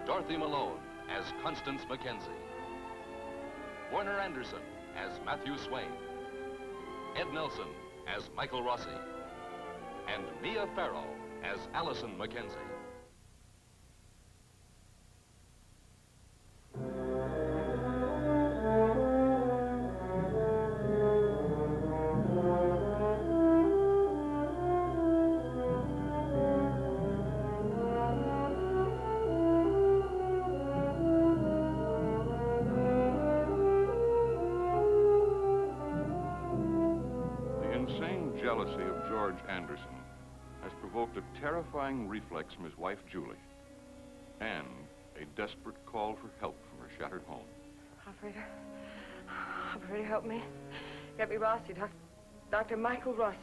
Dorothy Malone as Constance Mackenzie. Warner Anderson as Matthew Swain. Ed Nelson as Michael Rossi. And Mia Farrow as Allison Mackenzie. Jealousy of George Anderson has provoked a terrifying reflex from his wife, Julie, and a desperate call for help from her shattered home. Operator, help me. Get me Rossi, Dr. Michael Rossi.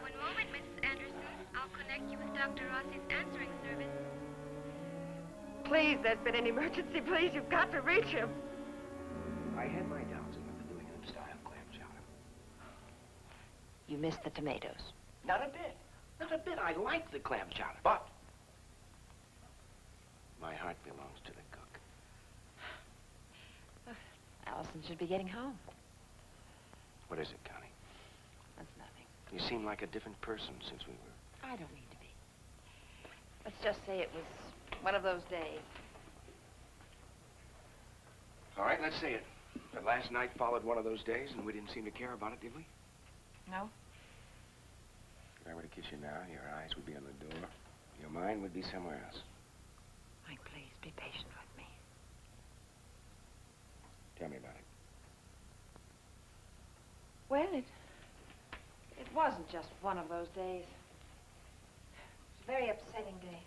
One moment, Mrs. Anderson. I'll connect you with Dr. Rossi's answering service. Please, there's been an emergency. Please, you've got to reach him. I had my doubts about the New England style clam chowder. You missed the tomatoes. Not a bit. Not a bit. I like the clam chowder, but my heart belongs to the cook. Allison should be getting home. What is it, Connie? That's nothing. You seem like a different person since we were... I don't need to be. Let's just say it was one of those days. All right, let's say it. But last night followed one of those days, and we didn't seem to care about it, did we? No? If I were to kiss you now, your eyes would be on the door. Your mind would be somewhere else. Mike, please, be patient with me. Tell me about it. Well, it wasn't just one of those days. It was a very upsetting day.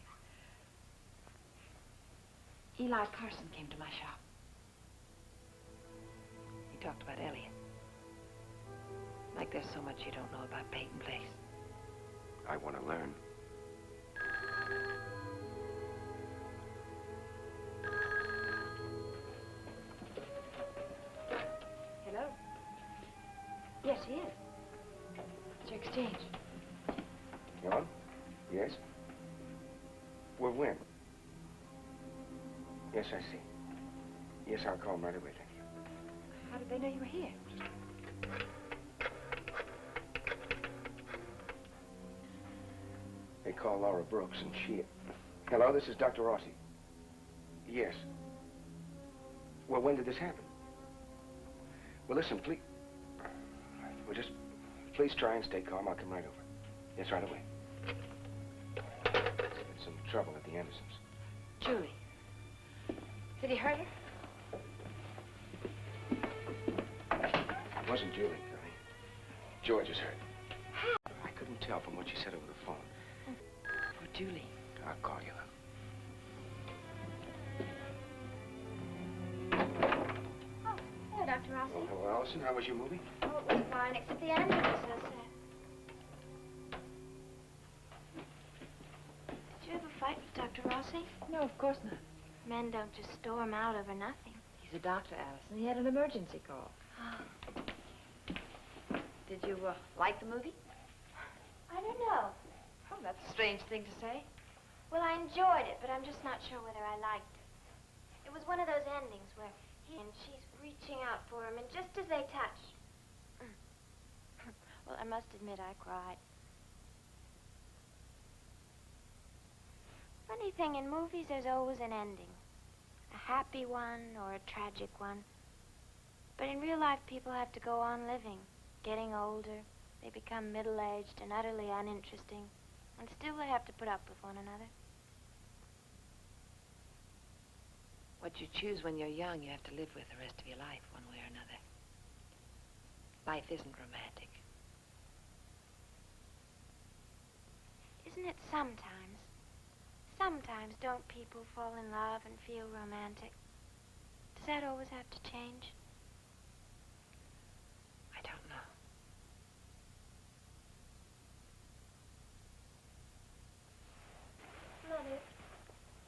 Eli Carson came to my shop. He talked about Elliot. Like there's so much you don't know about Peyton Place. I want to learn. Hello? Yes, he is. It's your exchange. Helen? Yes? Well, when? Yes, I see. Yes, I'll call him right away, thank you. How did they know you were here? They call Laura Brooks, and she... Hello, this is Dr. Rossi. Yes. Well, when did this happen? Well, listen, please... Well, just... Please try and stay calm. I'll come right over. Yes, right away. There's been some trouble at the Andersons. Julie. Did he hurt her? It wasn't Julie, Connie. George is hurt. I couldn't tell from what she said over the phone. Poor Julie. I'll call you, Oh, hello, Dr. Rossi. Oh, hello, Allison. How was your movie? Oh, it was fine, except the ending was so sad. Did you ever fight with Dr. Rossi? No, of course not. Men don't just storm out over nothing. He's a doctor, Allison. He had an emergency call. Did you like the movie? I don't know. Oh, that's a strange thing to say. Well, I enjoyed it, but I'm just not sure whether I liked it. It was one of those endings where he and she's reaching out for him, and just as they touch... Well, I must admit I cried. Funny thing, in movies there's always an ending. A happy one or a tragic one. But in real life, people have to go on living, getting older. They become middle-aged and utterly uninteresting. And still they have to put up with one another. What you choose when you're young, you have to live with the rest of your life, one way or another. Life isn't romantic. Isn't it sometimes? Sometimes don't people fall in love and feel romantic? Does that always have to change? I don't know. Mother,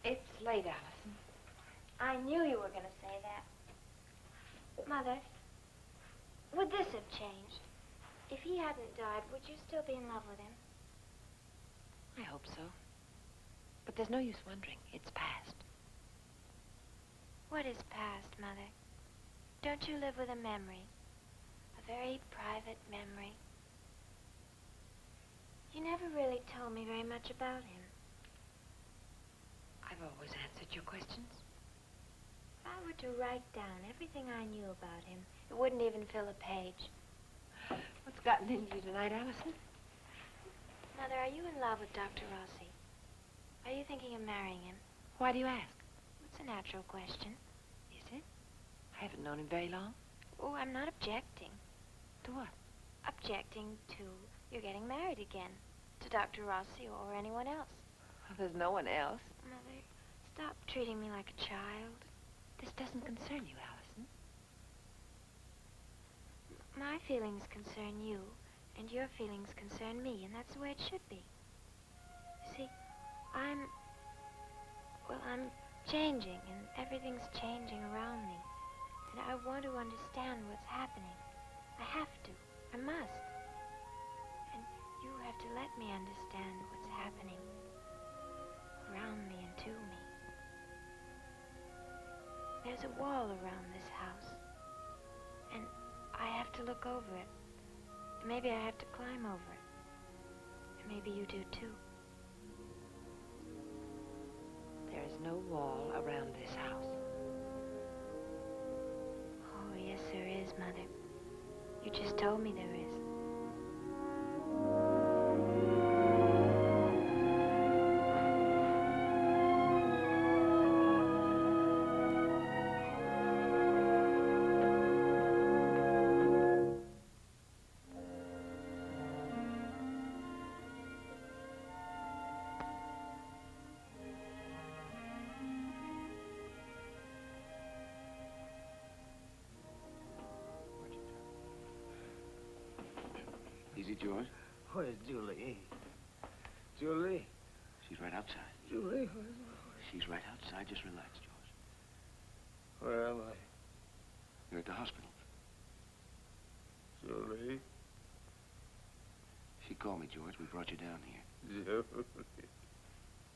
It's late, Allison. I knew you were going to say that. Mother, would this have changed? If he hadn't died, would you still be in love with him? I hope so. But there's no use wondering. It's past. What is past, Mother? Don't you live with a memory? A very private memory? You never really told me very much about him. I've always answered your questions. If I were to write down everything I knew about him, it wouldn't even fill a page. What's gotten into you tonight, Allison? Mother, are you in love with Dr. Rossi? Are you thinking of marrying him? Why do you ask? It's a natural question. Is it? I haven't known him very long. Oh, I'm not objecting. To what? Objecting to you're getting married again. To Dr. Rossi or anyone else. Well, there's no one else. Mother, stop treating me like a child. This doesn't concern you, Allison. My feelings concern you, and your feelings concern me, and that's the way it should be. You see, I'm changing, and everything's changing around me. And I want to understand what's happening. I have to. I must. And you have to let me understand what's happening around me and to me. There's a wall around this house, and I have to look over it. And maybe I have to climb over it. And maybe you do too. There is no wall around this house. Oh, yes, there is, Mother. You just told me there is. Easy, George. Where's Julie? Julie? She's right outside. Julie? She's right outside. Just relax, George. Where am I? You're at the hospital. Julie? She called me, George. We brought you down here. Julie?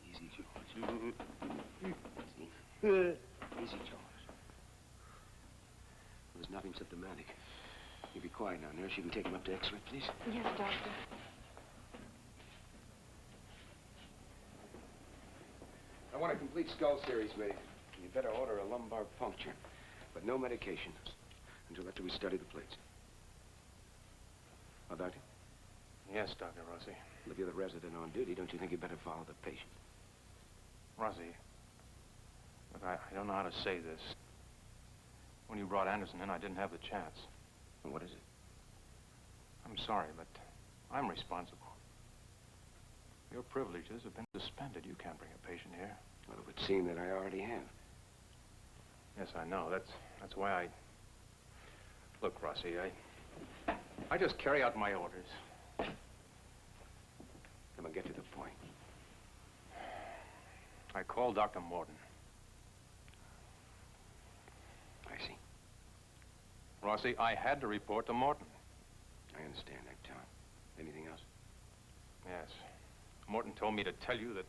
Easy, George. Easy. Easy, George. There's nothing symptomatic. You be quiet now, nurse. You can take him up to X-ray, please. Yes, Doctor. I want a complete skull series made. You better order a lumbar puncture, but no medication until after we study the plates. Oh, Doctor? Yes, Dr. Rossi. Well, if you're the resident on duty, don't you think you better follow the patient? Rossi, look, I don't know how to say this. When you brought Anderson in, I didn't have the chance. And what is it? I'm sorry, but I'm responsible. Your privileges have been suspended. You can't bring a patient here. Well, it would seem that I already have. Yes, I know. That's why I... Look, Rossi, I just carry out my orders. Come on, get to the point. I called Dr. Morton. I see. Rossi, I had to report to Morton. I understand that, John. Anything else? Yes. Morton told me to tell you that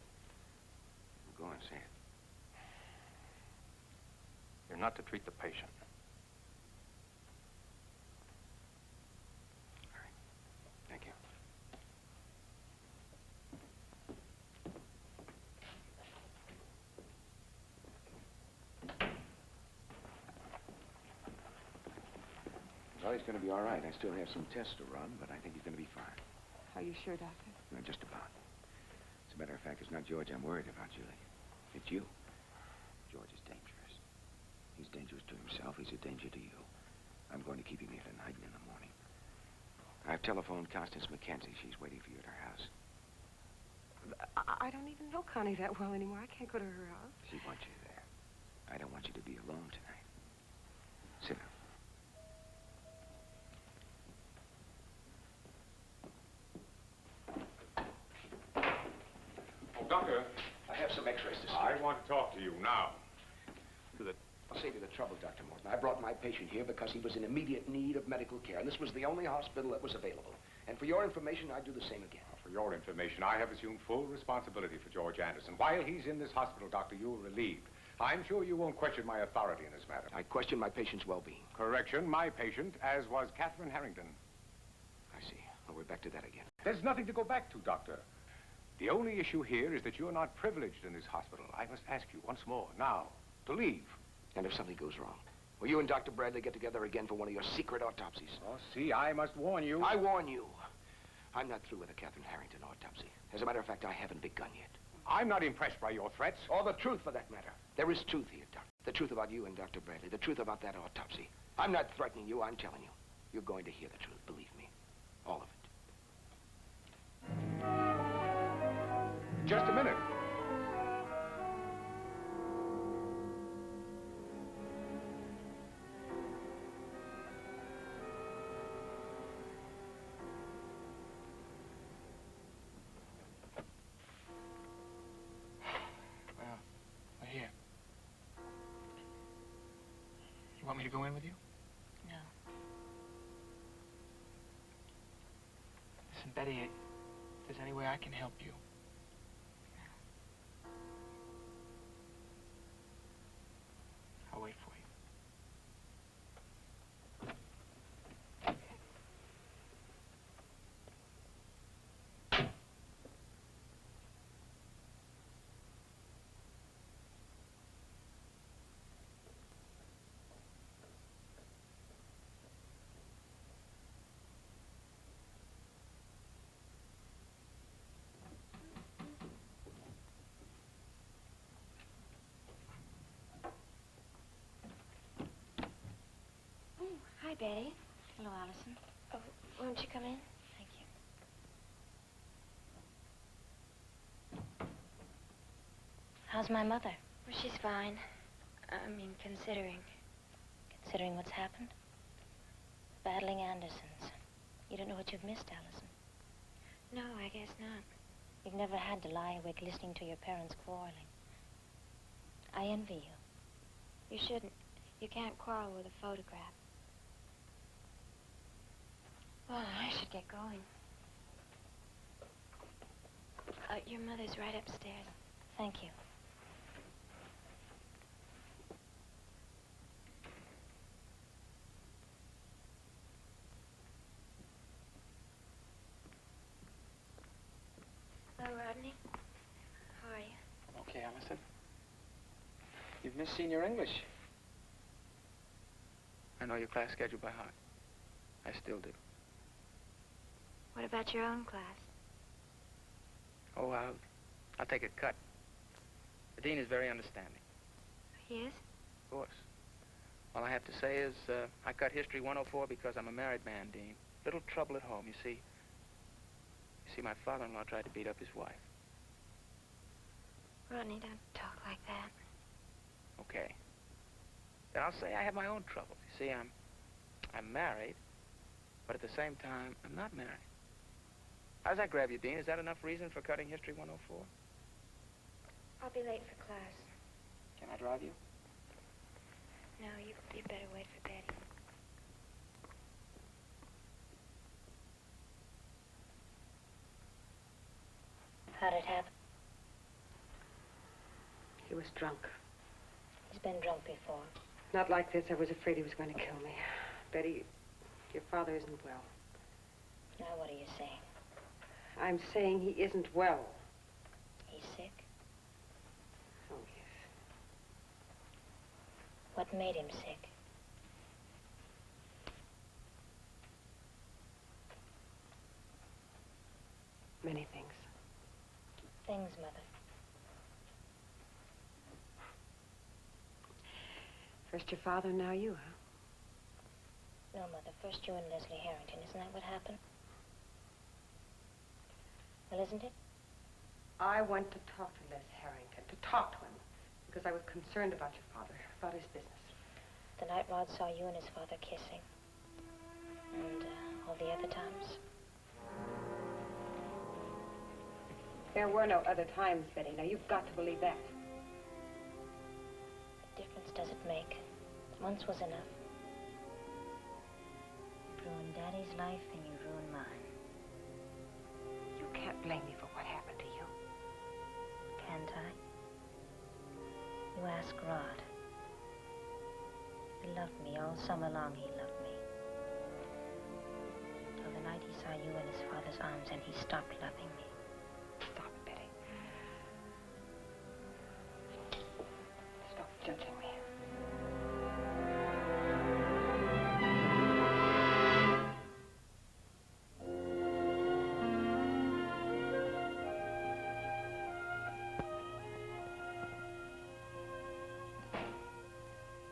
Go on, say it. you're not to treat the patient. All right. Thank you. Well, he's going to be all right. I still have some tests to run, but I think he's going to be fine. Are you sure, Doctor? No, just about. As a matter of fact, it's not George I'm worried about, Julie. It's you. George is dangerous. He's dangerous to himself. He's a danger to you. I'm going to keep him here tonight and in the morning. I've telephoned Constance Mackenzie. She's waiting for you at her house. I don't even know Connie that well anymore. I can't go to her house. She wants you there. I don't want you to be alone tonight. Sit down. Oh, Doctor, I have some x-rays to see. I want to talk to you now. I'll save you the trouble, Dr. Morton. I brought my patient here because he was in immediate need of medical care, and this was the only hospital that was available. And for your information, I'd do the same again. For your information, I have assumed full responsibility for George Anderson. While he's in this hospital, Doctor, you're relieved I'm sure you won't question my authority in this matter. I question my patient's well-being. Correction, my patient, as was Catherine Harrington. I see. Well, we're back to that again. There's nothing to go back to, Doctor. The only issue here is that you're not privileged in this hospital. I must ask you once more, now, to leave. And if something goes wrong, will you and Dr. Bradley get together again for one of your secret autopsies? Oh, see, I must warn you. I warn you. I'm not through with the Catherine Harrington autopsy. As a matter of fact, I haven't begun yet. I'm not impressed by your threats. Or the truth, for that matter. There is truth here, Doctor. The truth about you and Dr. Bradley. The truth about that autopsy. I'm not threatening you, I'm telling you. You're going to hear the truth, believe me. All of it. Just a minute. Well, we're here. You want me to go in with you? No. Listen, Betty, if there's any way I can help you. I'll wait for you. Hi, Betty. Hello, Allison. Oh, won't you come in? Thank you. How's my mother? Well, she's fine. I mean, considering. Considering what's happened? Battling Andersons. You don't know what you've missed, Allison. No, I guess not. You've never had to lie awake listening to your parents quarreling. I envy you. You shouldn't. You can't quarrel with a photograph. Well, I should get going. Your mother's right upstairs. Thank you. Hello, Rodney. How are you? I'm okay, Allison. You've missed senior English. I know your class schedule by heart. I still do. What about your own class? Oh, I'll take a cut. The dean is very understanding. He is? Of course. All I have to say is I cut History 104 because I'm a married man, Dean. Little trouble at home, you see. My father-in-law tried to beat up his wife. Rodney, don't talk like that. Okay. Then I'll say I have my own troubles. You see, I'm married, but at the same time, I'm not married. How's that grab you, Dean? Is that enough reason for cutting History 104? I'll be late for class. Can I drive you? No, you better wait for Betty. How'd it happen? He was drunk. He's been drunk before. Not like this. I was afraid he was going to kill me. Betty, your father isn't well. Now what are you saying? I'm saying he isn't well. He's sick? Oh, yes. What made him sick? Many things. Things, Mother. First your father, now you, huh? No, Mother. First you and Leslie Harrington. Isn't that what happened? Well, isn't it? I went to talk to Les Harrington, to talk to him, because I was concerned about your father, about his business. The night Rod saw you and his father kissing. And all the other times. There were no other times, Betty. Now, you've got to believe that. What difference does it make? Once was enough. You ruined Daddy's life and you ruined mine. You can't blame me for what happened to you. Can't I? You ask Rod. He loved me all summer long. He loved me. Till the night he saw you in his father's arms and he stopped loving me. Stop it, Betty. Stop judging me.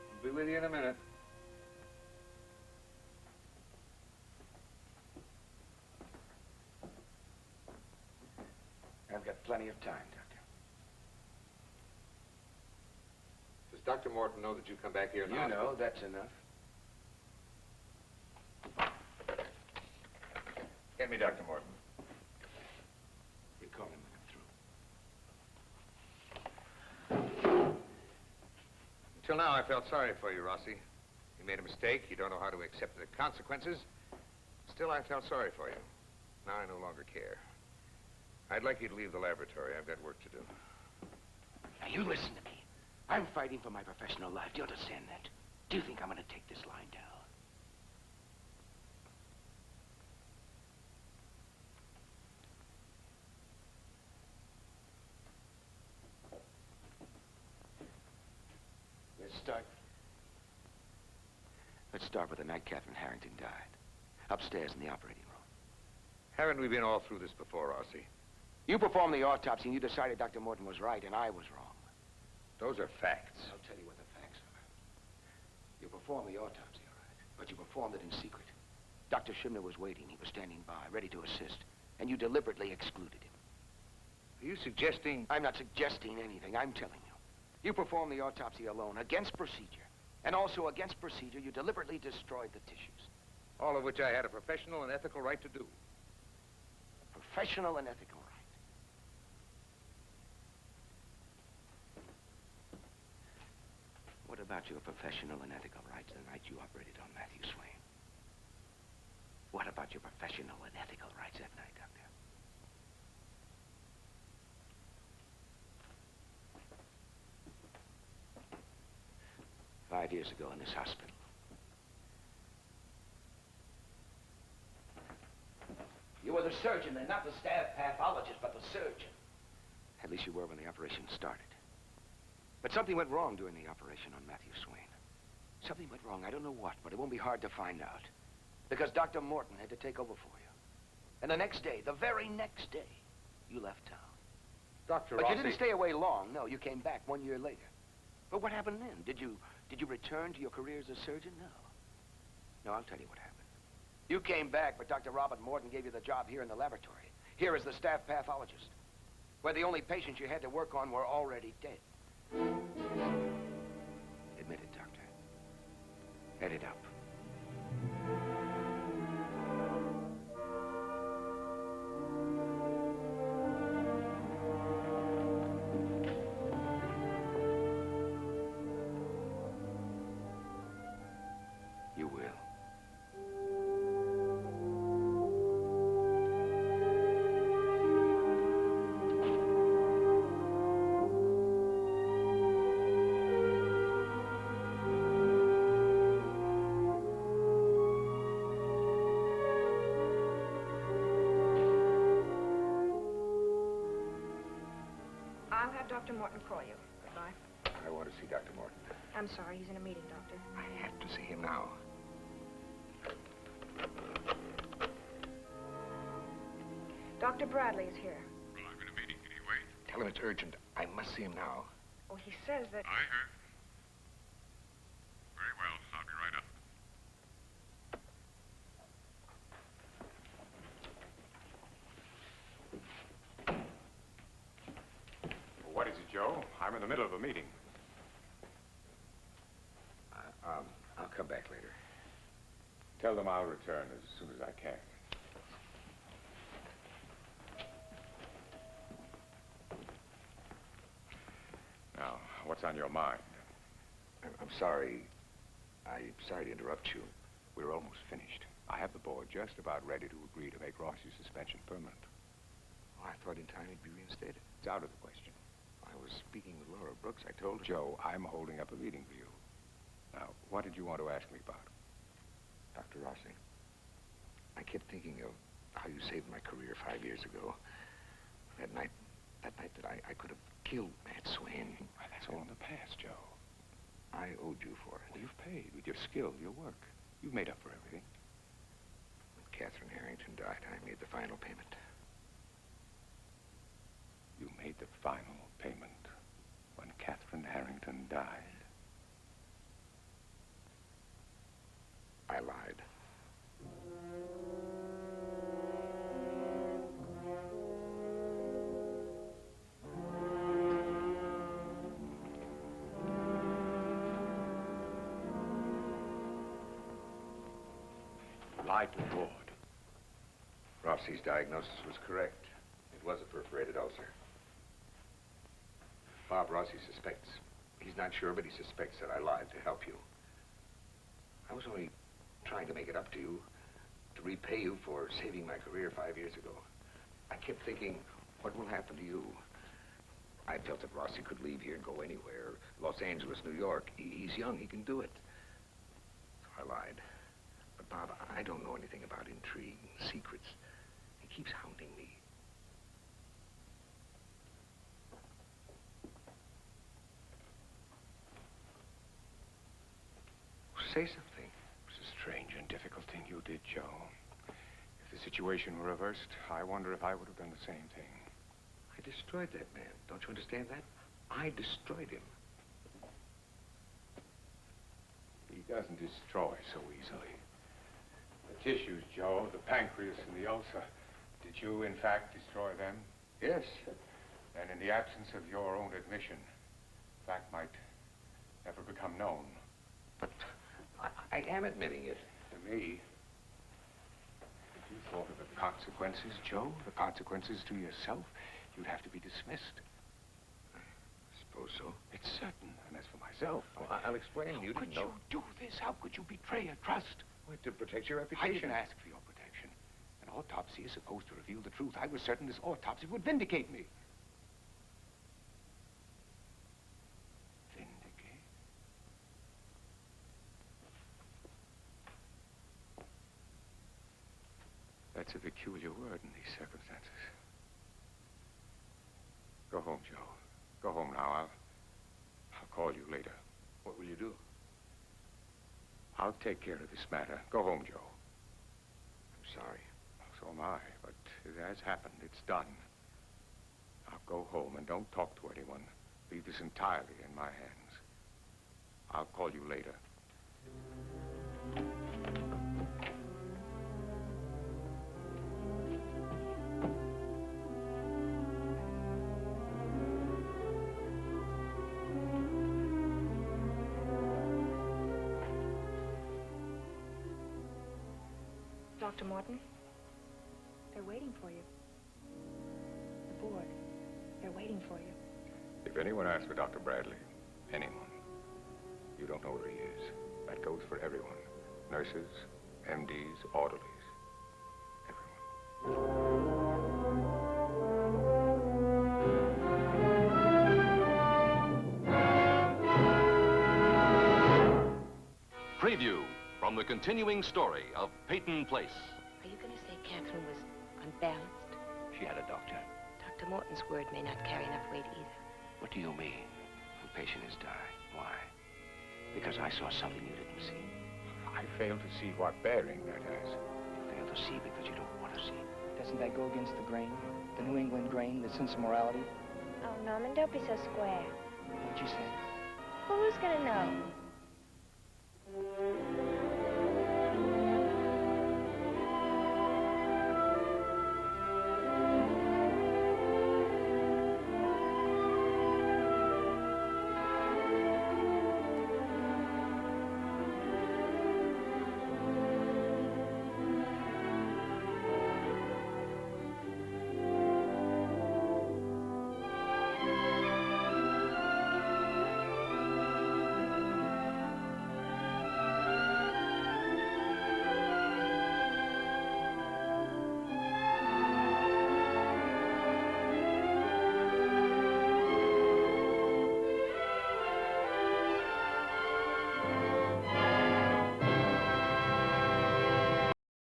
I'll be with you in a minute. I've got plenty of time, Doctor. Does Dr. Morton know that you come back here in the You hospital? know, that's enough. Get me Dr. Morton. You call him when I'm through. Until now, I felt sorry for you, Rossi. You made a mistake. You don't know how to accept the consequences. Still, I felt sorry for you. Now I no longer care. I'd like you to leave the laboratory. I've got work to do. Now, you listen to me. I'm fighting for my professional life. Do you understand that? Do you think I'm going to take this lying down? Let's start with the night Catherine Harrington died. Upstairs in the operating room. Haven't we been all through this before, Rossi? You performed the autopsy and you decided Dr. Morton was right and I was wrong. Those are facts. I'll tell you what the facts are. You performed the autopsy, all right, but you performed it in secret. Dr. Shimner was waiting. He was standing by, ready to assist, and you deliberately excluded him. Are you suggesting... I'm not suggesting anything. I'm telling you. You performed the autopsy alone, against procedure. And also against procedure, you deliberately destroyed the tissues. All of which I had a professional and ethical right to do. Professional and ethical right. What about your professional and ethical rights the night you operated on Matthew Swain? What about your professional and ethical rights that night, Doctor? 5 years ago in this hospital. You were the surgeon then, not the staff pathologist, but the surgeon. At least you were when the operation started. But something went wrong during the operation on Matthew Swain. Something went wrong. I don't know what, but it won't be hard to find out. Because Dr. Morton had to take over for you. And the next day, the very next day, you left town. Dr. But Rossi... you didn't stay away long. No, you came back 1 year later. But what happened then? Did you return to your career as a surgeon? No. No, I'll tell you what happened. You came back, but Dr. Robert Morton gave you the job here in the laboratory. Here as the staff pathologist. Where the only patients you had to work on were already dead. Admit it, Doctor. Head it up. You will. I'll have Dr. Morton call you. Goodbye. I want to see Dr. Morton. I'm sorry, he's in a meeting, Doctor. I have to see him now. Dr. Bradley is here. Well, I'm in a meeting. Can he wait? Tell him it's urgent. I must see him now. Oh, he says that... I heard. Very well. I'll be right up. What is it, Joe? I'm in the middle of a meeting. I'll come back later. Tell them I'll return as soon as I can. Now, what's on your mind? I'm sorry. I'm sorry to interrupt you. We're almost finished. I have the board just about ready to agree to make Rossi's suspension permanent. Oh, I thought in time he'd be reinstated. It's out of the question. I was speaking with Laura Brooks. I told her... Joe, I'm holding up a meeting for you. Now, what did you want to ask me about? Dr. Rossi, I kept thinking of how you saved my career 5 years ago. That night that I could have killed Matt Swain. Well, that's all in the past, Joe. I owed you for it. Well, you've paid with your skill, your work. You've made up for everything. When Catherine Harrington died, I made the final payment. You made the final payment when Catherine Harrington died. I lied. Lied to the board. Rossi's diagnosis was correct. It was a perforated ulcer. Bob Rossi suspects. He's not sure, but he suspects that I lied to help you. I was only trying to make it up to you, to repay you for saving my career 5 years ago. I kept thinking, what will happen to you? I felt that Rossi could leave here and go anywhere. Los Angeles, New York. He's young, he can do it. So I lied. But Bob, I don't know anything about intrigue and secrets. He keeps hounding me. Say something. It was a strange and difficult thing you did, Joe. If the situation were reversed, I wonder if I would have done the same thing. I destroyed that man. Don't you understand that? I destroyed him. He doesn't destroy so easily. The tissues, Joe, the pancreas and the ulcer, did you, in fact, destroy them? Yes. Then, in the absence of your own admission, that might never become known. But I am admitting it. To me, if you thought of the consequences, Joe, the consequences to yourself, you'd have to be dismissed. I suppose so. It's certain. And as for myself... Well, I'll explain. You didn't know. How could you do this? How could you betray a trust? Well, to protect your I reputation. didn't ask for your protection. An autopsy is supposed to reveal the truth. I was certain this autopsy would vindicate me. Vindicate? That's a peculiar word in these circumstances. Go home, Joe. Go home now. I'll call you later. What will you do? I'll take care of this matter. Go home, Joe. I'm sorry. So am I, but it has happened. It's done. Now go home and don't talk to anyone. Leave this entirely in my hands. I'll call you later. Dr. Morton, they're waiting for you. The board, they're waiting for you. If anyone asks for Dr. Bradley, anyone, you don't know where he is. That goes for everyone. Nurses, MDs, orderlies, Preview from the continuing story of Peyton Place. Are you going to say Catherine was unbalanced? She had a doctor. Dr. Morton's word may not carry enough weight either. What do you mean? The patient has died. Why? Because I saw something you didn't see. I fail to see what bearing that has. You fail to see because you don't want to see. Doesn't that go against the grain? The New England grain, the sense of morality? Oh, Norman, don't be so square. What'd you say? Well, who's gonna know?